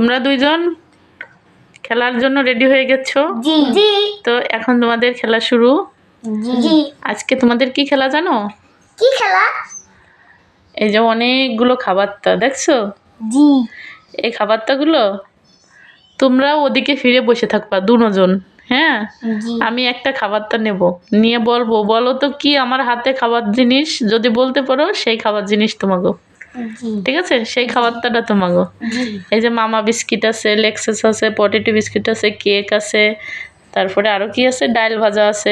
তোমরা দুইজন খেলার জন্য রেডি হয়ে গেছো? জি জি। তো এখন তোমাদের খেলা শুরু। জি। আজকে তোমাদের কি খেলা জানো? কি খেলা? এই যে অনেকগুলো খাবারটা দেখছো? জি। এই খাবারটাগুলো তোমরা ওদিকে ফিরে বসে থাকবা দুজন। হ্যাঁ, জি। আমি একটা খাবারটা নেব, নিয়ে বলবো বলো তো কি আমার হাতে খাবার জিনিস, যদি বলতে পারো সেই খাবার জিনিস তোমাগো। জি। ঠিক আছে, সেই খাবারটা তোমাগো। জি। এই যে মামা বিস্কিট আছে, লেক্সাস আছে, পটেটো বিস্কিট আছে, কেক আছে, তারপরে আরো কি আছে, ডাল ভাজা আছে।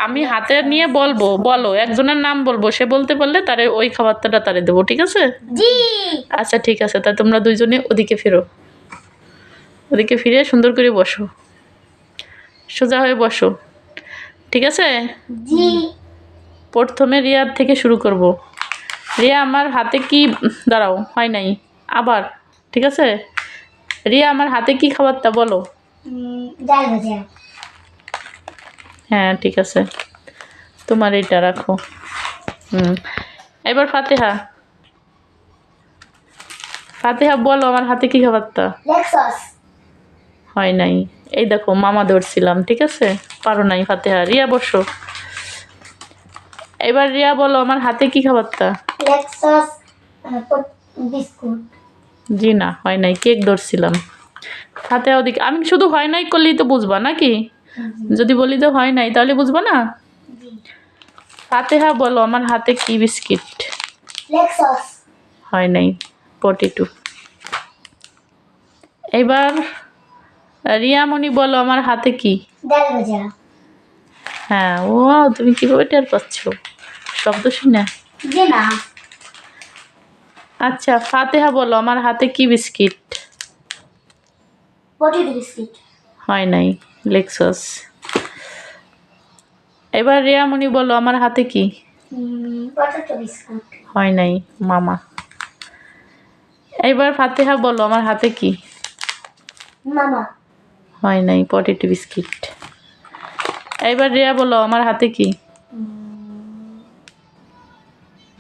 আমি হাতে নিয়ে বলবো, বলো একজনের নাম বলবো, সে বলতে পারলে তারে ওই খাবারটা তারে দেবো। ঠিক আছে? জি। আচ্ছা ঠিক আছে, তা তোমরা দুইজনে ওদিকে ফিরো, ওদিকে ফিরে সুন্দর করে বসো, সোজা হয়ে বসো। ঠিক আছে? জি। প্রথমে রিয়ার থেকে শুরু করব। রিয়া আমার হাতে কি, দাঁড়াও হয় নাই, আবার। ঠিক আছে, রিয়া আমার হাতে কি খাবারটা বলো। ডাল ভাজা। হ্যাঁ ঠিক আছে, তোমার এটা রাখো। এবার ফাতেহা, ফাতেহা বলো আমার হাতে কি খাবারটা। লেক্সাস। হয় নাই, এই দেখো মামা ধরছিলাম। ঠিক আছে, পারো নাই ফাতেহা। রিয়া বসো, এবার রিয়া বলো আমার হাতে কি খাবারটা। Lexus biscuit. জি না, হয় নাই, কেক ধরছিলাম। ফাতেহা ওদিকে, আমি শুধু হয় নাই করলেই তো বুঝবা নাকি? যদি বলি তো হয় নাই তাহলে বুঝবা না। ফাতেহা বলো আমার হাতে কি বিস্কিট। লেক্সাস। হয় নাই, পটেটো। এবার রিয়ামণি বলো আমার হাতে কি। ডাল ভাজা। হ্যাঁ, ও তুমি কিভাবে টের পাচ্ছ শব্দ শুনে? জি না। আচ্ছা ফাতেহা বলো আমার হাতে কি বিস্কিট। Potato biscuit. হয় নাই, লেক্সাস। এবার রিয়ামণি বলো আমার হাতে কি। Potato biscuit. হয় নাই, মামা। এবার ফাতেহা বলো আমার হাতে কি। মামা। হয় নাই, পটেটো বিস্কিট। এবার রিয়া বলো আমার হাতে কি।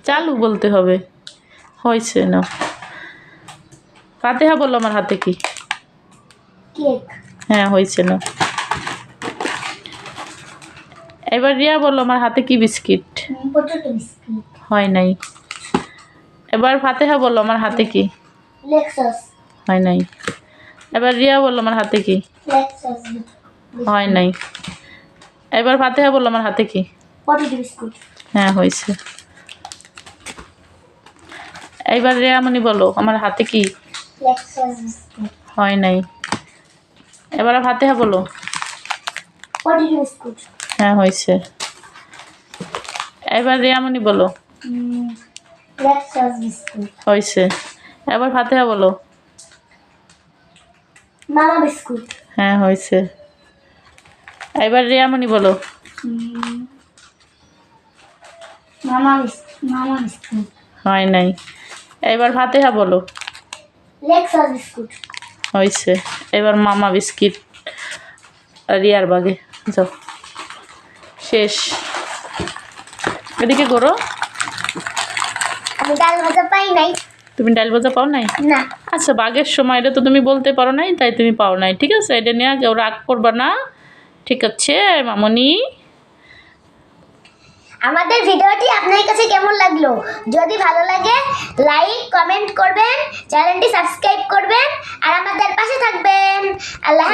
চালু বলতে হবে, হয়েছে না। ফাতেহা বলো আমার হাতে কি। কেক। হ্যাঁ হয়েছে না। এবার রিয়া বলো আমার হাতে কি বিস্কিট। Potato biscuit. হয় নাই। এবার ফাতেহা বলো আমার হাতে কি। লেক্সাস। হয় নাই। এবার রিয়া বলো আমার হাতে কি। লেক্সাস। হয় নাই। এবার ফাতেহা বলো আমার হাতে কি। Potato biscuit. হ্যাঁ হয়েছে। এইবার রিয়ামণি বলো আমার হাতে কি। Lexus biscuit. হয় নাই। এবার ফাতেহা বলো। Potato biscuit. হ্যাঁ হয়েছে। এবার রিয়ামণি বলো। Lexus biscuit. হয়েছে। এবার ফাতেহা বলো। মামা বিস্কুট। হ্যাঁ হয়েছে। এবার রিয়ামণি বলো। মামা বিস্কুট। হয় নাই। এবার ফাতেহা বলো। Lexus biscuit. হয়েছে। এবার মামা বিস্কিট রিয়ার বাগে যাও, শেষ। এদিকে করো। আমি ডাল ভাজা পাই নাই। তুমি ডাল ভাজা পাও নাই? না। আচ্ছা, বাগের সময় এটা তো তুমি বলতে পারো নাই, তাই তুমি পাও নাই। ঠিক আছে, এটা নিয়ে কেউ রাগ করবা না। ঠিক আছে মামনি। আমাদের ভিডিওটি আপনার কাছে কেমন লাগলো? যদি ভালো লাগে লাইক কমেন্ট করবেন, চ্যানেলটি সাবস্ক্রাইব করবেন আর আমাদের পাশে থাকবেন। আল্লাহ